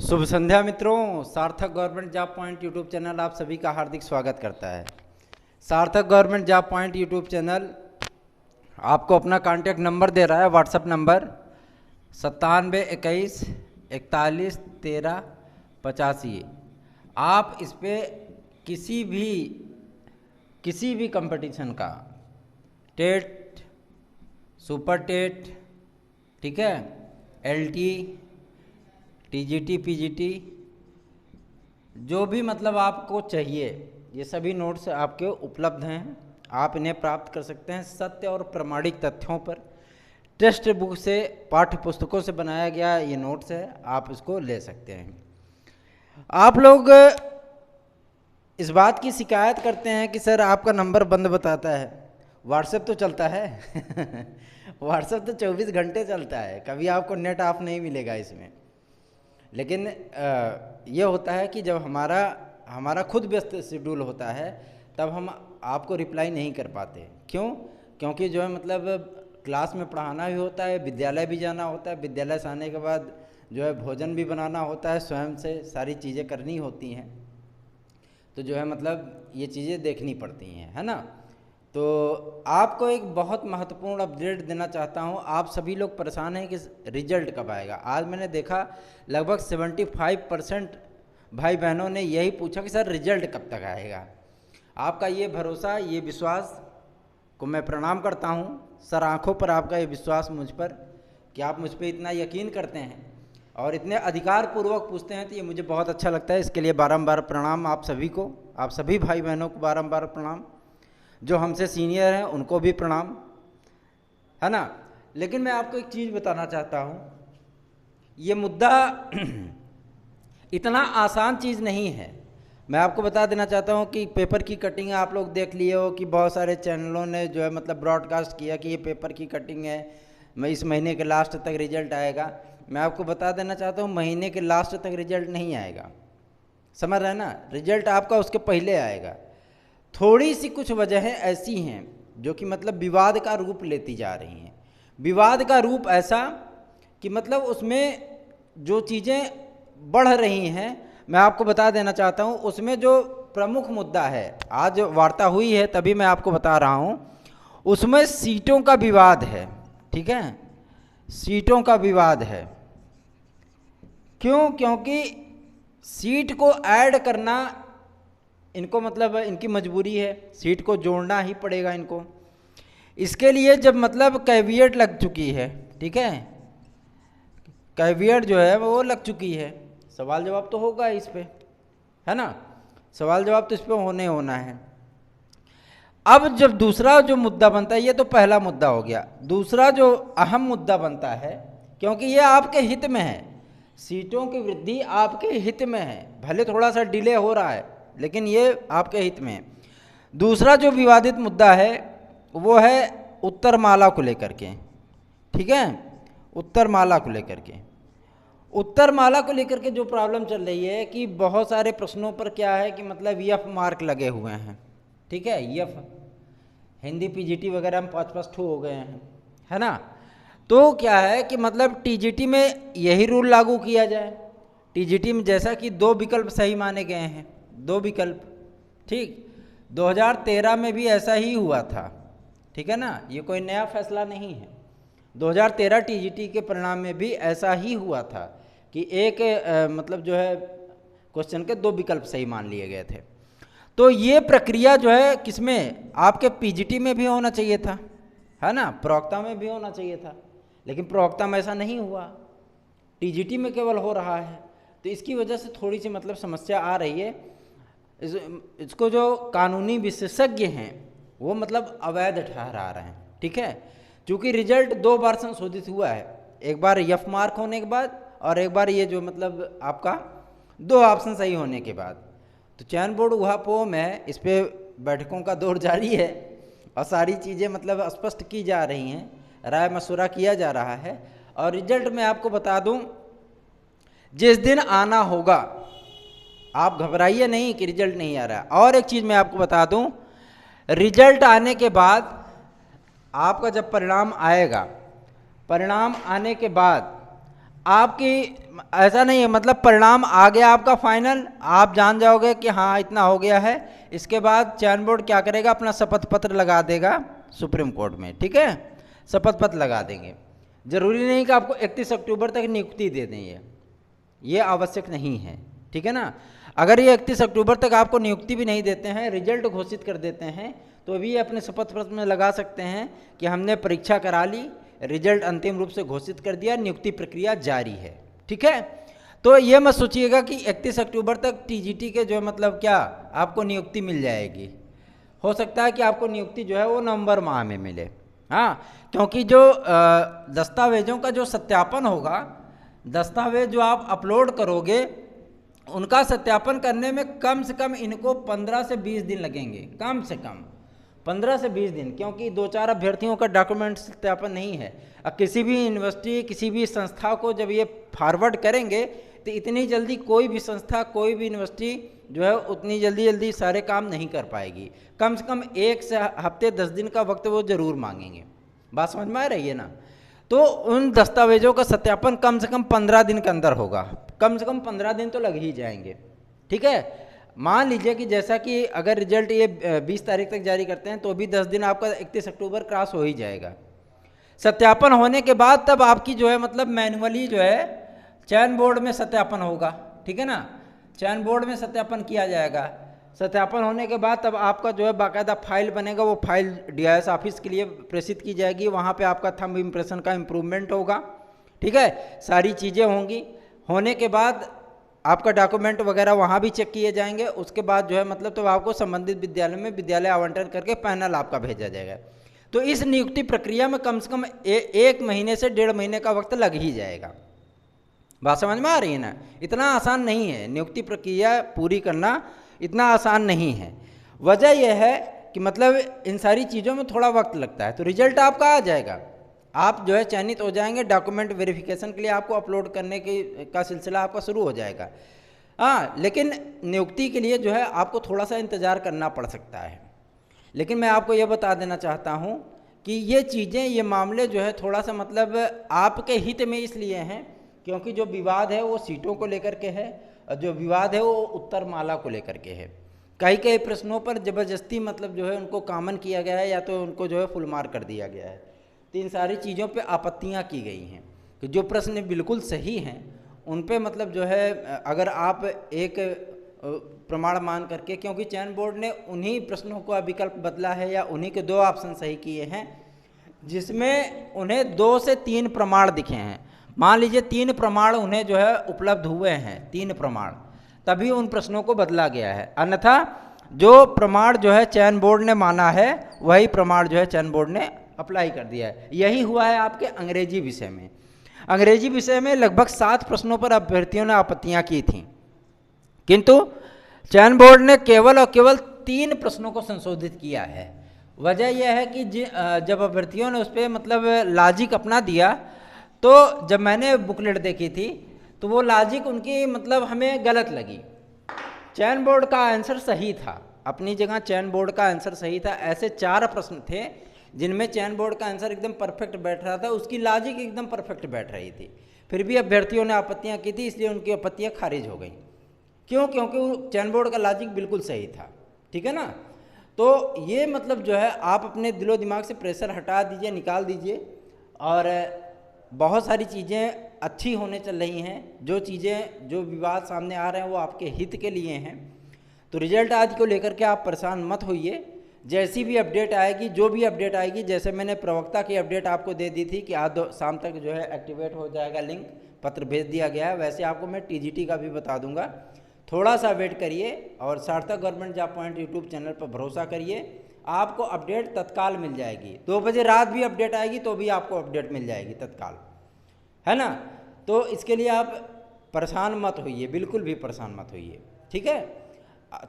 शुभ संध्या मित्रों। सार्थक government job point YouTube channel आप सभी का हार्दिक स्वागत करता है। सार्थक government job point YouTube channel आपको अपना कांटेक्ट नंबर दे रहा है, व्हाट्सएप नंबर 9721411385। आप इस पर किसी भी कंपटीशन का, टेट, सुपर टेट, ठीक है, एलटी, टीजीटी, पीजीटी, जो भी मतलब आपको चाहिए, ये सभी नोट्स आपके उपलब्ध हैं। आप इन्हें प्राप्त कर सकते हैं सत्य और प्रमाणिक तथ्यों पर। टेक्स्ट बुक से, पाठ्य पुस्तकों से बनाया गया ये नोट्स है, आप इसको ले सकते हैं। आप लोग इस बात की शिकायत करते हैं कि सर आपका नंबर बंद बताता है। व्हाट्सएप तो चलता है व्हाट्सएप तो 24 घंटे चलता है, कभी आपको नेट ऑफ नहीं मिलेगा इसमें। लेकिन ये होता है कि जब हमारा खुद व्यस्त शेड्यूल होता है तब हम आपको रिप्लाई नहीं कर पाते। क्यों? क्योंकि जो है मतलब क्लास में पढ़ाना भी होता है, विद्यालय भी जाना होता है, विद्यालय से आने के बाद जो है भोजन भी बनाना होता है, स्वयं से सारी चीज़ें करनी होती हैं, तो जो है मतलब ये चीज़ें देखनी पड़ती हैं, है ना। तो आपको एक बहुत महत्वपूर्ण अपडेट देना चाहता हूँ। आप सभी लोग परेशान हैं कि रिजल्ट कब आएगा। आज मैंने देखा लगभग 75% भाई बहनों ने यही पूछा कि सर रिजल्ट कब तक आएगा। आपका ये भरोसा, ये विश्वास को मैं प्रणाम करता हूँ सर। आँखों पर आपका ये विश्वास मुझ पर, कि आप मुझ पर इतना यकीन करते हैं और इतने अधिकार पूर्वक पूछते हैं, तो ये मुझे बहुत अच्छा लगता है। इसके लिए बारंबार प्रणाम आप सभी को, आप सभी भाई बहनों को बारंबार प्रणाम। जो हमसे सीनियर हैं उनको भी प्रणाम, है ना। लेकिन मैं आपको एक चीज़ बताना चाहता हूँ, ये मुद्दा इतना आसान चीज़ नहीं है। मैं आपको बता देना चाहता हूँ कि पेपर की कटिंग आप लोग देख लिए हो कि बहुत सारे चैनलों ने जो है मतलब ब्रॉडकास्ट किया कि ये पेपर की कटिंग है, मैं इस महीने के लास्ट तक रिजल्ट आएगा। मैं आपको बता देना चाहता हूँ महीने के लास्ट तक रिजल्ट नहीं आएगा, समझ रहे हैं ना। रिजल्ट आपका उसके पहले आएगा। थोड़ी सी कुछ वजहें ऐसी हैं जो कि मतलब विवाद का रूप लेती जा रही हैं। विवाद का रूप ऐसा कि मतलब उसमें जो चीज़ें बढ़ रही हैं, मैं आपको बता देना चाहता हूँ। उसमें जो प्रमुख मुद्दा है, आज वार्ता हुई है तभी मैं आपको बता रहा हूँ, उसमें सीटों का विवाद है, ठीक है, सीटों का विवाद है। क्यों? क्योंकि सीट को ऐड करना इनको मतलब इनकी मजबूरी है, सीट को जोड़ना ही पड़ेगा इनको। इसके लिए जब मतलब कैविएट लग चुकी है, ठीक है, कैविएट जो है वो लग चुकी है, सवाल जवाब तो होगा इस पे, है ना। सवाल जवाब तो इस पे होना है। अब जब दूसरा जो मुद्दा बनता है, ये तो पहला मुद्दा हो गया। दूसरा जो अहम मुद्दा बनता है, क्योंकि ये आपके हित में है, सीटों की वृद्धि आपके हित में है, भले थोड़ा सा डिले हो रहा है लेकिन ये आपके हित में है। दूसरा जो विवादित मुद्दा है वो है उत्तरमाला को लेकर के, ठीक है, उत्तरमाला को लेकर के। उत्तरमाला को लेकर के जो प्रॉब्लम चल रही है कि बहुत सारे प्रश्नों पर क्या है कि मतलब एफ मार्क लगे हुए हैं, ठीक है, एफ हिंदी पीजीटी वगैरह में 5-5 ठो हो गए हैं, है ना। तो क्या है कि मतलब टीजीटी में यही रूल लागू किया जाए। टीजीटी में जैसा कि 2 विकल्प सही माने गए हैं, 2 विकल्प, ठीक, 2013 में भी ऐसा ही हुआ था, ठीक है ना, ये कोई नया फैसला नहीं है। 2013 टीजीटी के परिणाम में भी ऐसा ही हुआ था कि एक मतलब जो है क्वेश्चन के 2 विकल्प सही मान लिए गए थे। तो ये प्रक्रिया जो है किसमें, आपके पीजीटी में भी होना चाहिए था, है ना, प्रवक्ता में भी होना चाहिए था, लेकिन प्रवक्ता में ऐसा नहीं हुआ, टीजीटी में केवल हो रहा है। तो इसकी वजह से थोड़ी सी मतलब समस्या आ रही है। इसको जो कानूनी विशेषज्ञ हैं वो मतलब अवैध ठहरा रहे हैं, ठीक है, क्योंकि रिजल्ट 2 बार संशोधित हुआ है, एक बार एफ मार्क होने के बाद और एक बार ये जो मतलब आपका 2 ऑप्शन सही होने के बाद। तो चयन बोर्ड उहापोह में इस पर बैठकों का दौर जारी है और सारी चीज़ें मतलब स्पष्ट की जा रही हैं, राय मशवरा किया जा रहा है। और रिजल्ट मैं आपको बता दूं, जिस दिन आना होगा, आप घबराइए नहीं कि रिजल्ट नहीं आ रहा है। और एक चीज़ मैं आपको बता दूं, रिजल्ट आने के बाद आपका जब परिणाम आएगा, परिणाम आने के बाद आपकी ऐसा नहीं है, मतलब परिणाम आ गया आपका फाइनल, आप जान जाओगे कि हाँ इतना हो गया है। इसके बाद चयन बोर्ड क्या करेगा, अपना शपथ पत्र लगा देगा सुप्रीम कोर्ट में, ठीक है, शपथ पत्र लगा देंगे। जरूरी नहीं कि आपको 31 अक्टूबर तक नियुक्ति दे दें, ये आवश्यक नहीं है, ठीक है ना। अगर ये 31 अक्टूबर तक आपको नियुक्ति भी नहीं देते हैं, रिजल्ट घोषित कर देते हैं, तो भी अपने शपथ पत्र में लगा सकते हैं कि हमने परीक्षा करा ली, रिजल्ट अंतिम रूप से घोषित कर दिया, नियुक्ति प्रक्रिया जारी है, ठीक है। तो ये मत सोचिएगा कि 31 अक्टूबर तक टीजीटी के जो मतलब क्या आपको नियुक्ति मिल जाएगी। हो सकता है कि आपको नियुक्ति जो है वो नवंबर माह में मिले, हाँ, क्योंकि जो दस्तावेजों का जो सत्यापन होगा, दस्तावेज जो आप अपलोड करोगे उनका सत्यापन करने में कम से कम इनको 15 से 20 दिन लगेंगे, कम से कम 15 से 20 दिन, क्योंकि 2-4 अभ्यर्थियों का डॉक्यूमेंट सत्यापन नहीं है। अब किसी भी यूनिवर्सिटी, किसी भी संस्था को जब ये फॉरवर्ड करेंगे तो इतनी जल्दी कोई भी संस्था, कोई भी यूनिवर्सिटी जो है उतनी जल्दी सारे काम नहीं कर पाएगी। कम से कम 1 से हफ्ते 10 दिन का वक्त वो ज़रूर मांगेंगे। बात समझ में आ रही है ना। तो उन दस्तावेजों का सत्यापन कम से कम 15 दिन के अंदर होगा, कम से कम 15 दिन तो लग ही जाएंगे, ठीक है। मान लीजिए कि जैसा कि अगर रिजल्ट ये 20 तारीख तक जारी करते हैं तो भी 10 दिन आपका 31 अक्टूबर क्रॉस हो ही जाएगा। सत्यापन होने के बाद तब आपकी जो है मतलब मैनुअली जो है चयन बोर्ड में सत्यापन होगा, ठीक है ना, चयन बोर्ड में सत्यापन किया जाएगा। सत्यापन होने के बाद तब आपका जो है बाकायदा फाइल बनेगा, वो फाइल डीआईएस ऑफिस के लिए प्रेषित की जाएगी, वहाँ पे आपका थंब इम्प्रेशन का इम्प्रूवमेंट होगा, ठीक है, सारी चीज़ें होंगी। होने के बाद आपका डॉक्यूमेंट वगैरह वहाँ भी चेक किए जाएंगे। उसके बाद जो है मतलब तो आपको संबंधित विद्यालय में विद्यालय आवंटन करके पैनल आपका भेजा जाएगा। तो इस नियुक्ति प्रक्रिया में कम से कम 1 महीने से 1.5 महीने का वक्त लग ही जाएगा। बात समझ में आ रही है ना। इतना आसान नहीं है नियुक्ति प्रक्रिया पूरी करना, इतना आसान नहीं है। वजह यह है कि मतलब इन सारी चीज़ों में थोड़ा वक्त लगता है। तो रिजल्ट आपका आ जाएगा, आप जो है चयनित हो जाएंगे, डॉक्यूमेंट वेरिफिकेशन के लिए आपको अपलोड करने का सिलसिला आपका शुरू हो जाएगा। हाँ, लेकिन नियुक्ति के लिए जो है आपको थोड़ा सा इंतज़ार करना पड़ सकता है। लेकिन मैं आपको ये बता देना चाहता हूँ कि ये चीज़ें, ये मामले जो है थोड़ा सा मतलब आपके हित में इसलिए हैं क्योंकि जो विवाद है वो सीटों को लेकर के है और जो विवाद है वो उत्तर माला को लेकर के है। कई प्रश्नों पर ज़बरदस्ती मतलब जो है उनको कॉमन किया गया है या तो उनको जो है फुल मार्क कर दिया गया है। तो इन सारी चीज़ों पे आपत्तियां की गई हैं कि जो प्रश्न बिल्कुल सही हैं उन पे मतलब जो है अगर आप एक प्रमाण मान करके, क्योंकि चयन बोर्ड ने उन्हीं प्रश्नों का विकल्प बदला है या उन्हीं के 2 ऑप्शन सही किए हैं जिसमें उन्हें 2 से 3 प्रमाण दिखे हैं। मान लीजिए 3 प्रमाण उन्हें जो है उपलब्ध हुए हैं, 3 प्रमाण, तभी उन प्रश्नों को बदला गया है। अन्यथा जो प्रमाण जो है चयन बोर्ड ने माना है वही प्रमाण जो है चयन बोर्ड ने अप्लाई कर दिया है। यही हुआ है आपके अंग्रेजी विषय में। अंग्रेजी विषय में लगभग 7 प्रश्नों पर अभ्यर्थियों ने आपत्तियां की थीं, किंतु चयन बोर्ड ने केवल और केवल 3 प्रश्नों को संशोधित किया है। वजह यह है कि जब अभ्यर्थियों ने उस पर मतलब लॉजिक अपना दिया तो जब मैंने बुकलेट देखी थी तो वो लॉजिक उनकी मतलब हमें गलत लगी। चयन बोर्ड का आंसर सही था, अपनी जगह चयन बोर्ड का आंसर सही था। ऐसे 4 प्रश्न थे जिनमें चयन बोर्ड का आंसर एकदम परफेक्ट बैठ रहा था, उसकी लॉजिक एकदम परफेक्ट बैठ रही थी। फिर भी अभ्यर्थियों ने आपत्तियां की थी, इसलिए उनकी आपत्तियां खारिज हो गई। क्यों? क्योंकि चयन बोर्ड का लॉजिक बिल्कुल सही था, ठीक है ना। तो ये मतलब जो है आप अपने दिलो दिमाग से प्रेशर हटा दीजिए, निकाल दीजिए, और बहुत सारी चीज़ें अच्छी होने चल रही हैं। जो चीज़ें, जो विवाद सामने आ रहे हैं वो आपके हित के लिए हैं। तो रिजल्ट आदि को लेकर के आप परेशान मत होइए। जैसी भी अपडेट आएगी, जो भी अपडेट आएगी, जैसे मैंने प्रवक्ता की अपडेट आपको दे दी थी कि आज शाम तक जो है एक्टिवेट हो जाएगा, लिंक पत्र भेज दिया गया है, वैसे आपको मैं टीजीटी का भी बता दूंगा। थोड़ा सा वेट करिए और सार्थक government job point YouTube channel पर भरोसा करिए, आपको अपडेट तत्काल मिल जाएगी। 2 बजे रात भी अपडेट आएगी तो भी आपको अपडेट मिल जाएगी तत्काल, है ना। तो इसके लिए आप परेशान मत होइए, बिल्कुल भी परेशान मत होइए, ठीक है।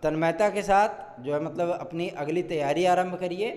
तन्मयता के साथ जो है मतलब अपनी अगली तैयारी आरंभ करिए,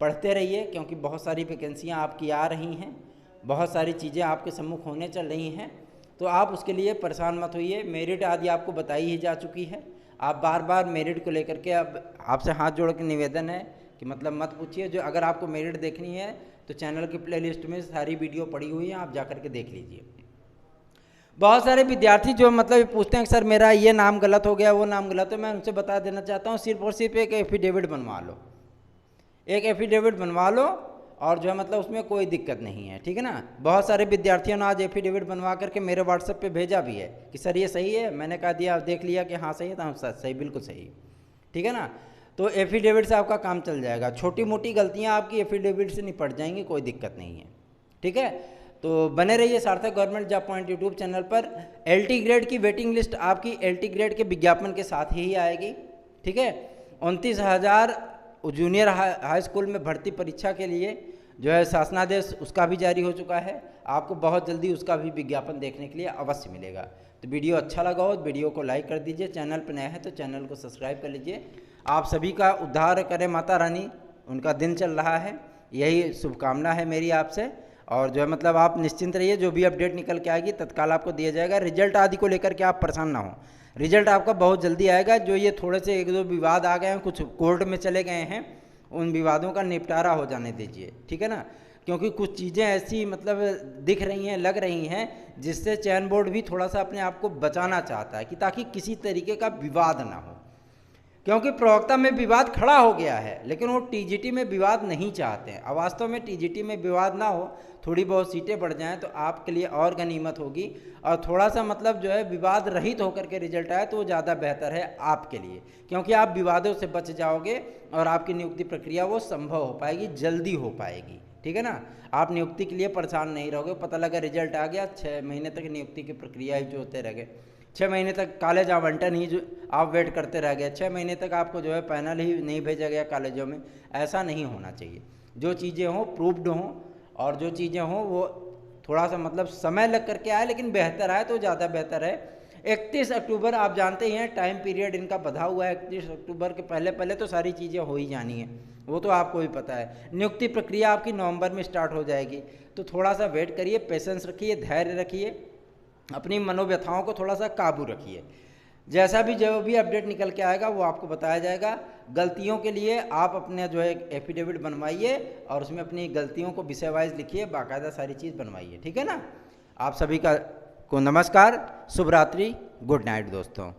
पढ़ते रहिए, क्योंकि बहुत सारी वैकेंसियाँ आपकी आ रही हैं, बहुत सारी चीज़ें आपके सम्मुख होने चल रही हैं। तो आप उसके लिए परेशान मत होइए। मेरिट आदि आपको बताई ही जा चुकी है। आप बार बार मेरिट को लेकर के, अब आपसे हाथ जोड़ के निवेदन है कि मतलब मत पूछिए। जो अगर आपको मेरिट देखनी है तो चैनल की प्लेलिस्ट में सारी वीडियो पड़ी हुई है, आप जा कर के देख लीजिए। बहुत सारे विद्यार्थी जो मतलब ये पूछते हैं कि सर मेरा ये नाम गलत हो गया, वो नाम गलत है, मैं उनसे बता देना चाहता हूँ सिर्फ और सिर्फ एक एफिडेविट बनवा लो, एक एफिडेविट बनवा लो और जो है मतलब उसमें कोई दिक्कत नहीं है, ठीक है ना। बहुत सारे विद्यार्थियों ने आज एफिडेविट बनवा करके मेरे व्हाट्सएप पे भेजा भी है कि सर ये सही है, मैंने कहा दिया, देख लिया कि हाँ सही है, तो सही, बिल्कुल सही, ठीक है ना। तो एफिडेविट से आपका काम चल जाएगा, छोटी मोटी गलतियाँ आपकी एफिडेविट से निपट जाएंगी, कोई दिक्कत नहीं है, ठीक है। तो बने रहिए सार्थक government job point YouTube channel पर। LT ग्रेड की वेटिंग लिस्ट आपकी LT ग्रेड के विज्ञापन के साथ ही आएगी, ठीक है। 29,000 जूनियर हाई स्कूल में भर्ती परीक्षा के लिए जो है शासनादेश उसका भी जारी हो चुका है, आपको बहुत जल्दी उसका भी विज्ञापन देखने के लिए अवश्य मिलेगा। तो वीडियो अच्छा लगा हो तो वीडियो को लाइक कर दीजिए, चैनल पर नया है तो चैनल को सब्सक्राइब कर लीजिए। आप सभी का उद्धार करे माता रानी, उनका दिन चल रहा है, यही शुभकामना है मेरी आपसे। और जो है मतलब आप निश्चिंत रहिए, जो भी अपडेट निकल के आएगी तत्काल आपको दिया जाएगा। रिजल्ट आदि को लेकर के आप परेशान ना हो, रिजल्ट आपका बहुत जल्दी आएगा। जो ये थोड़े से एक दो विवाद आ गए हैं, कुछ कोर्ट में चले गए हैं, उन विवादों का निपटारा हो जाने दीजिए, ठीक है ना। क्योंकि कुछ चीज़ें ऐसी मतलब दिख रही हैं, लग रही हैं, जिससे चयन बोर्ड भी थोड़ा सा अपने आप को बचाना चाहता है कि ताकि किसी तरीके का विवाद ना हो। क्योंकि प्रवक्ता में विवाद खड़ा हो गया है, लेकिन वो TGT में विवाद नहीं चाहते हैं। अब वास्तव में TGT में विवाद ना हो, थोड़ी बहुत सीटें बढ़ जाएं तो आपके लिए और गनीमत होगी, और थोड़ा सा मतलब जो है विवाद रहित होकर के रिजल्ट आए तो वो ज़्यादा बेहतर है आपके लिए, क्योंकि आप विवादों से बच जाओगे और आपकी नियुक्ति प्रक्रिया वो संभव हो पाएगी, जल्दी हो पाएगी, ठीक है ना। आप नियुक्ति के लिए परेशान नहीं रहोगे, पता लगा रिजल्ट आ गया, 6 महीने तक नियुक्ति की प्रक्रिया ही जो होते रह गए, 6 महीने तक कॉलेज आवंटन ही जो आप वेट करते रह गए, 6 महीने तक आपको जो है पैनल ही नहीं भेजा गया कॉलेजों में। ऐसा नहीं होना चाहिए, जो चीज़ें हों प्रूव्ड हों, और जो चीज़ें हों वो थोड़ा सा मतलब समय लग करके आए लेकिन बेहतर आए तो ज़्यादा बेहतर है। 31 अक्टूबर आप जानते ही हैं टाइम पीरियड इनका बधा हुआ है, 31 अक्टूबर के पहले पहले तो सारी चीज़ें हो ही जानी है, वो तो आपको भी पता है। नियुक्ति प्रक्रिया आपकी नवंबर में स्टार्ट हो जाएगी, तो थोड़ा सा वेट करिए, पेशेंस रखिए, धैर्य रखिए, अपनी मनोव्यथाओं को थोड़ा सा काबू रखिए। जैसा भी जो भी अपडेट निकल के आएगा वो आपको बताया जाएगा। गलतियों के लिए आप अपने जो है एफिडेविट बनवाइए और उसमें अपनी गलतियों को विषय वाइज लिखिए, बाकायदा सारी चीज़ बनवाइए, ठीक है ना। आप सभी का को नमस्कार, शुभ रात्रि, गुड नाइट दोस्तों।